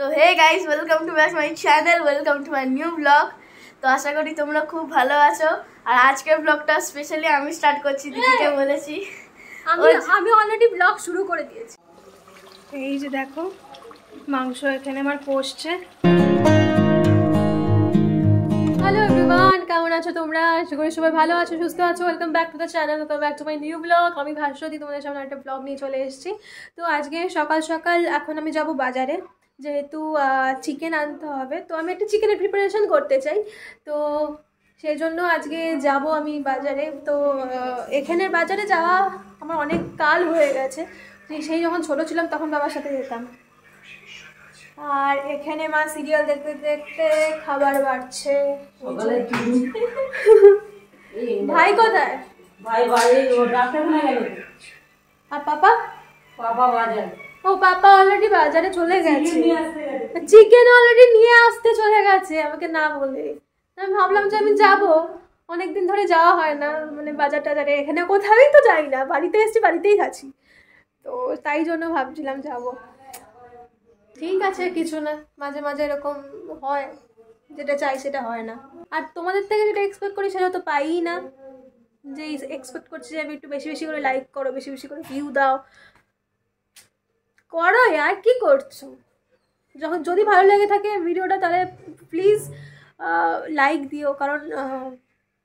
তো hey guys, welcome to back my channel, welcome to my new blog. তো আশা করি তোমরা খুব ভালো আছো। আর আজকের ব্লগটা স্পেশালি আমি স্টার্ট করছি, দিদিকে বলেছি। আমি অলরেডি ব্লগ শুরু করে দিয়েছি। এই যে দেখো মাংস এখানে আমার কষছে। হ্যালো এভরিওয়ান, কেমন আছো তোমরা? আশা করি সবাই ভালো আছো, সুস্থ আছো। Welcome back to the channel, welcome back to my new blog. আমি ভাস্বতী, তোমাদের সামনে একটা ব্লগ নিয়ে চলে এসেছি। তো আজকে সকাল সকাল এখন আমি যাব বাজারে, যেহেতু চিকেন আনতে হবে। তো আমি একটা চিকেনের প্রিপারেশন করতে চাই, তো সেই জন্য আজকে যাব আমি বাজারে। তো এখানের বাজারে যাওয়া আমার অনেক কাল হয়ে গেছে। সেই যখন ছোটো ছিলাম তখন বাবার সাথে যেতাম। আর এখানে মা সিরিয়াল দেখতে দেখতে খাবার বাড়ছে। ভাই কোথায়? ভাই বাড়ি ডাক্তারখানা গেল। আর পাপা? পাপা বাজার। ও পাপা অলরেডি বাজারে চলে গেছে, চিকেন অলরেডি নিয়ে আসতে চলে গেছে আমাকে না বলে। আমি ভাবলাম যে আমি যাব, অনেকদিন ধরে যাওয়া হয় না, মানে বাজার টাজারে এখানে কোথাওই তো যাই না, বাড়িতে এসেছি বাড়িতেই আছি, তো তাই জন্য ভাবছিলাম যাব। ঠিক আছে, কিছু না, মাঝে মাঝে এরকম হয়, যেটা চাই সেটা হয় না। আর তোমাদের থেকে যেটা এক্সপেক্ট করি সেটা তো পাইই না। যে এক্সপেক্ট করছি যে আমি একটু বেশি বেশি করে লাইক করো, বেশি বেশি করে ভিউ দাও, করো আর কি করছো। যখন যদি ভালো লেগে থাকে ভিডিওটা তাহলে প্লিজ লাইক দিও, কারণ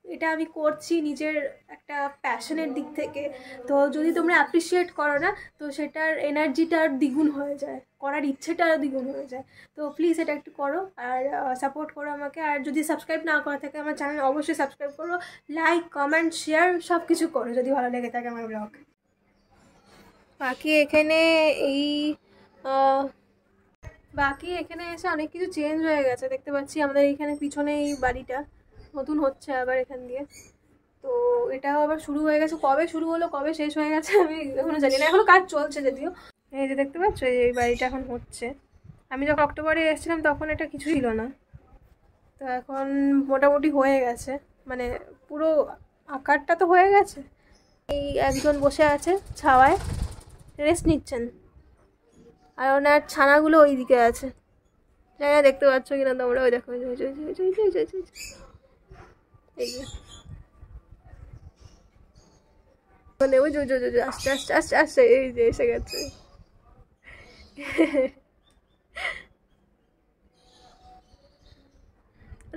এটা আমি করছি নিজের একটা প্যাশনের দিক থেকে। তো যদি তোমরা অ্যাপ্রিসিয়েট করো না, তো সেটার এনার্জিটা দ্বিগুণ হয়ে যায়, করার ইচ্ছেটা দ্বিগুণ হয়ে যায়। তো প্লিজ এটা একটু করো আর সাপোর্ট করো আমাকে। আর যদি সাবস্ক্রাইব না করা থাকে আমার চ্যানেল, অবশ্যই সাবস্ক্রাইব করো, লাইক কমেন্ট শেয়ার সব কিছু করো যদি ভালো লেগে থাকে আমার ব্লগ। বাকি এখানে এসে অনেক কিছু চেঞ্জ হয়ে গেছে দেখতে পাচ্ছি। আমাদের এখানে পিছনে এই বাড়িটা নতুন হচ্ছে আবার এখান দিয়ে, তো এটাও আবার শুরু হয়ে গেছে। কবে শুরু হলো কবে শেষ হয়ে গেছে আমি এখনো জানি না, এখনো কাজ চলছে যদিও। এই যে দেখতে পাচ্ছ এই বাড়িটা এখন হচ্ছে। আমি যখন অক্টোবরে এসেছিলাম তখন এটা কিছু ছিল না, তো এখন মোটামুটি হয়ে গেছে, মানে পুরো আকারটা তো হয়ে গেছে। এই একজন বসে আছে ছাওয়ায়, রেস্ট নিচ্ছেন, আর ওনার ছানাগুলো ওই দিকে আছে, জানি না দেখতে পাচ্ছ কিনা তোমরা। ওই দেখো এই যে মানে ওই যে আস্তে আস্তে আস্তে আস্তে এই যে এসে গেছে।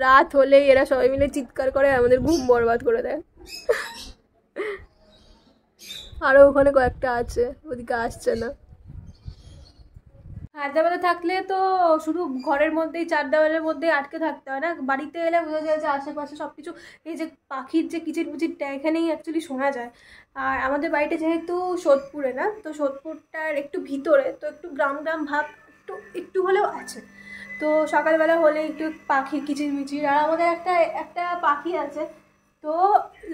রাত হলেই এরা সবাই মিলে চিৎকার করে, আমাদের ঘুম বরবাদ করে দেয়। আরো ওখানে কয়েকটা আছে, ওদিকে আসছে না। হায়দ্রাবাদে থাকলে তো শুধু ঘরের মধ্যেই, চার দেওয়ালের মধ্যেই আটকে থাকতে হয় না, বাড়িতে এলে বোঝা যায় যে আশেপাশে সব কিছু, এই যে পাখির যে কিচিরমিচিরটা এখানেই অ্যাকচুয়ালি শোনা যায়। আর আমাদের বাড়িটা যেহেতু সোদপুরে না, তো সোদপুরটার একটু ভিতরে, তো একটু গ্রাম গ্রাম ভাব একটু একটু হলেও আছে। তো সকালবেলা হলে একটু পাখির কিচিরমিচির। আর আমাদের একটা পাখি আছে, তো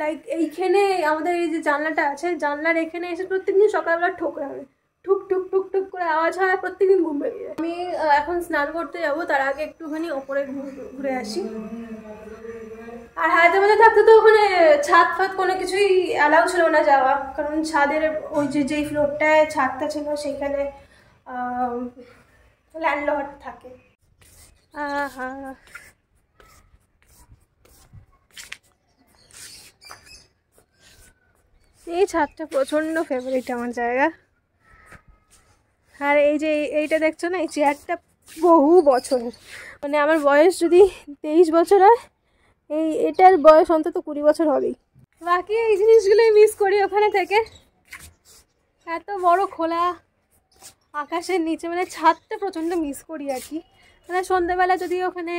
লাইক এইখানে আমাদের এই যে জানলাটা আছে, জানলার এখানে এসে প্রত্যেকদিন সকালবেলা ঠোকরাবে, টুক টুক টুক টুক করে আওয়াজ হয়, প্রত্যেকদিন ঘুম পেয়ে যায়। আমি এখন স্নান করতে যাব, তার আগে একটুখানি ওপরে ঘুরে আসি। আর হায়দ্রাবাদে থাকতে তো ওখানে ছাদ ফাদ কোনো কিছুই অ্যালাউ ছিল না যাওয়া, কারণ ছাদের ওই যেই ফ্লোরটায় ছাদটা ছিল সেইখানে ল্যান্ডলর্ড থাকে। আহা, এই ছাদটা প্রচণ্ড ফেভারিট আমার জায়গা। আর এই যে এইটা দেখছো না, এই চেয়ারটা বহু বছরের, মানে আমার বয়স যদি 23 বছর হয়, এটার বয়স অন্তত 20 বছর হবেই। বাকি এই জিনিসগুলোই মিস করি ওখানে থেকে। এত বড় খোলা আকাশের নিচে, মানে ছাদটা প্রচণ্ড মিস করি আর কি। মানে সন্ধ্যেবেলা যদি ওখানে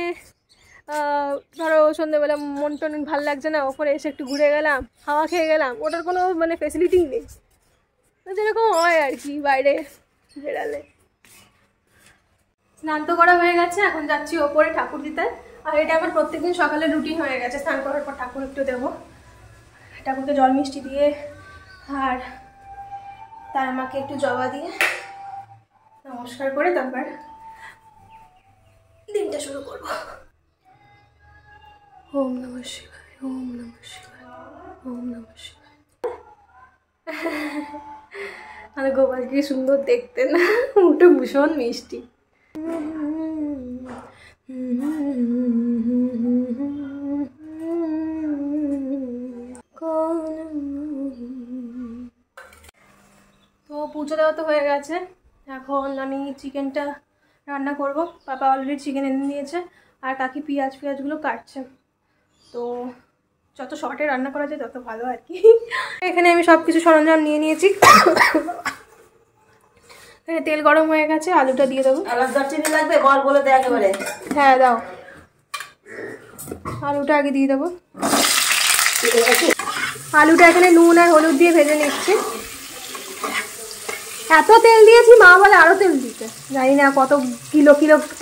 ধরো সন্ধ্যেবেলা মন টন ভালো লাগছে না, ওপরে এসে একটু ঘুরে গেলাম, হাওয়া খেয়ে গেলাম, ওটার কোনো মানে ফেসিলিটিই নেই, তো যেরকম হয় আর কি বাইরে বেড়ালে। স্নান তো করা হয়ে গেছে, এখন যাচ্ছি ওপরে ঠাকুর দিতে। আর এটা আমার প্রত্যেকদিন সকালে রুটিন হয়ে গেছে, স্নান করার পর ঠাকুর একটু দেবো, ঠাকুরকে জল মিষ্টি দিয়ে আর তার মাকে একটু জবা দিয়ে নমস্কার করে তারপর দিনটা শুরু করব। ওম নমঃ শিবায়, ওম নমঃ শিবায়, ওম নমঃ শিবায়। আর গোপাল কি সুন্দর দেখতে না, ওটা ভীষণ মিষ্টি। দেওয়া তো হয়ে গেছে, এখন আমি চিকেনটা রান্না করব। পাপা অলরেডি চিকেন এনে নিয়েছে আর কাকি পেঁয়াজগুলো কাটছে। তো যত শর্টে রান্না করা যায় তত ভালো আর কি। এখানে আমি সব কিছু সরঞ্জাম নিয়ে নিয়েছি। এখানে তেল গরম হয়ে গেছে, আলুটা দিয়ে দেবো। লাগবে বল বলে দে একেবারে। হ্যাঁ দাও, আলুটা আগে দিয়ে দেবো। আলুটা এখানে নুন আর হলুদ দিয়ে ভেজে নিচ্ছি। এত তেল দিয়েছি, মা বলে আরও তেল দিতে, জানি না কত কিলো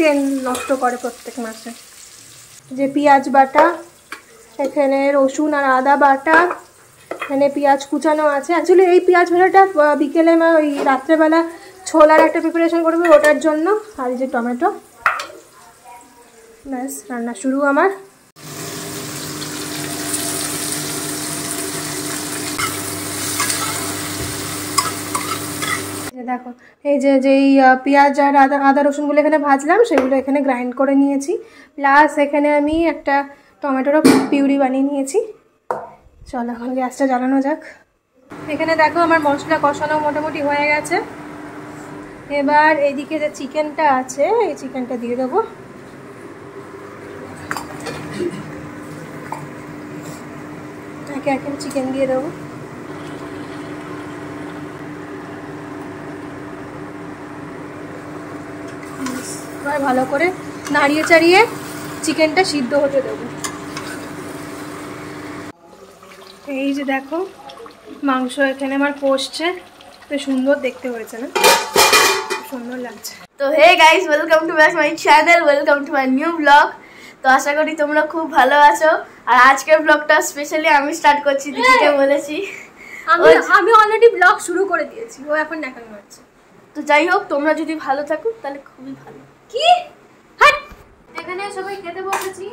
তেল নষ্ট করে প্রত্যেক মাসে। যে পেঁয়াজ বাটা, এখানে রসুন আর আদা বাটা, এখানে পেঁয়াজ কুচানো আছে। অ্যাকচুয়ালি এই পেঁয়াজ ভাজাটা বিকেলে ওই রাত্রেবেলা ছোলার একটা প্রিপারেশন করবে, ওটার জন্য। আর এই যে টমেটো, ব্যাস রান্না শুরু আমার। দেখো এই যে যেই পেঁয়াজ আর আদা রসুনগুলো এখানে ভাজলাম, সেগুলো এখানে গ্রাইন্ড করে নিয়েছি। প্লাস এখানে আমি একটা টমেটোরও পিউরি বানিয়ে নিয়েছি। চলো এখন গ্যাসটা জ্বালানো যাক। এখানে দেখো আমার মশলা কষানো মোটামুটি হয়ে গেছে। এবার এইদিকে যে চিকেনটা আছে, এই চিকেনটা দিয়ে দেবো। একে একে চিকেন দিয়ে দেবো। এবার ভালো করে নাড়িয়ে চাড়িয়ে চিকেনটা সিদ্ধ হতে দেবো। এই যে দেখো মাংস এখানে আমার কষছে, বেশ সুন্দর দেখতে হয়েছে না, সুন্দর লাগছে। তো hey guys, welcome to back my channel, welcome to my new blog. তো আশা করি তোমরা খুব ভালো আছো। আর আজকের ব্লগটা স্পেশালি আমি স্টার্ট করছি, দিদিকে বলেছি। আমি অলরেডি ব্লগ শুরু করে দিয়েছি, ও এখন দেখানো হচ্ছে। তো যাই হোক, তোমরা যদি ভালো থাকো তাহলে খুবই ভালো। কি হ্যাঁ, এখানে সবাই খেতে বসেছি।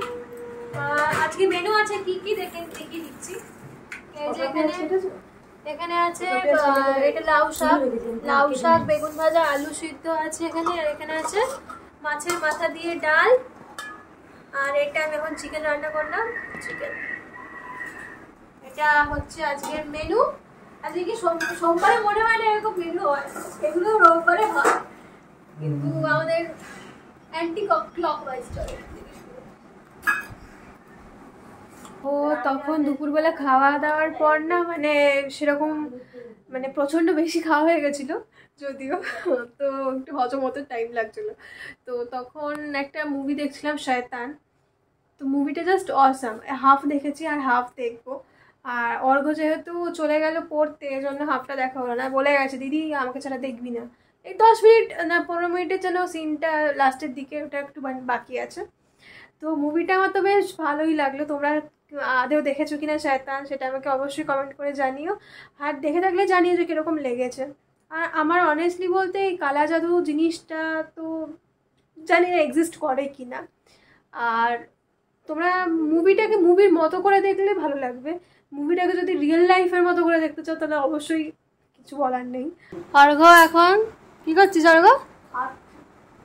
আজকে মেনু আছে কি কি দেখেন, কি দিচ্ছি। এই যে এখানে আছে এটা লাউ শাক, বেগুন ভাজা, আলু সিদ্ধ আছে এখানে। আর এখানে আছে মাছের মাথা দিয়ে ডাল। আর এটা আমি এখন চিকেন রান্না করলাম, চিকেন। এটা হচ্ছে আজকের মেনু। আজকে কি সোমবারে মনে হয় না এরকম মেনু হয়, এগুলো রোববারে হয়, কিন্তু আমাদের অ্যান্টি ক্লকওয়াইজ চলে। ও তখন দুপুরবেলা খাওয়া দাওয়ার পর না, মানে সেরকম মানে প্রচণ্ড বেশি খাওয়া হয়ে গেছিলো, যদিও তো একটু হজম হতে টাইম লাগছিলো। তো তখন একটা মুভি দেখছিলাম, শয়তান। তো মুভিটা জাস্ট অসাম। হাফ দেখেছি আর হাফ দেখবো। আর অর্ঘ্য যেহেতু চলে গেল পড়তে, এই জন্য হাফটা দেখা হলো না। বলে গেছে দিদি আমাকে ছাড়া দেখবি না। এই 10 মিনিট না 15 মিনিটের যেন সিনটা লাস্টের দিকে, ওটা একটু বাকি আছে। তো মুভিটা আমার তো বেশ ভালোই লাগলো। তোমরা আদেও দেখেছো কিনা শয়তান, সেটা আমাকে অবশ্যই কমেন্ট করে জানিও। আর দেখে থাকলে জানিও যে কীরকম লেগেছে। আর আমার অনেস্টলি বলতে এই কালা জাদু জিনিসটা তো জানি না এক্সিস্ট করে কি না। আর তোমরা মুভিটাকে মুভির মতো করে দেখলে ভালো লাগবে। মুভিটাকে যদি রিয়েল লাইফের মতো করে দেখতে চাও তাহলে অবশ্যই কিছু বলার নেই। অর্ঘ্য এখন কি করছিস? অর্ঘ্য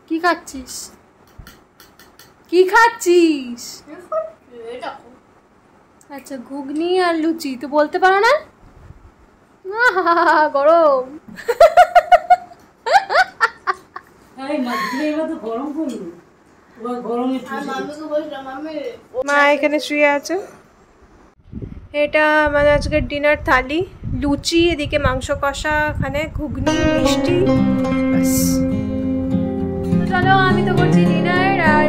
কি খাচ্ছিস? কি খাচ্ছিস? আচ্ছা, ঘুগনি আর লুচি। তো বলতে পারো না? গরম। মা এখানে শুয়ে আছে। এটা মানে আজকের ডিনার থালি। লুচি, এদিকে মাংস কষা, এখানে ঘুগনি, মিষ্টি। চলো আমি তো করছি ডিনার। আর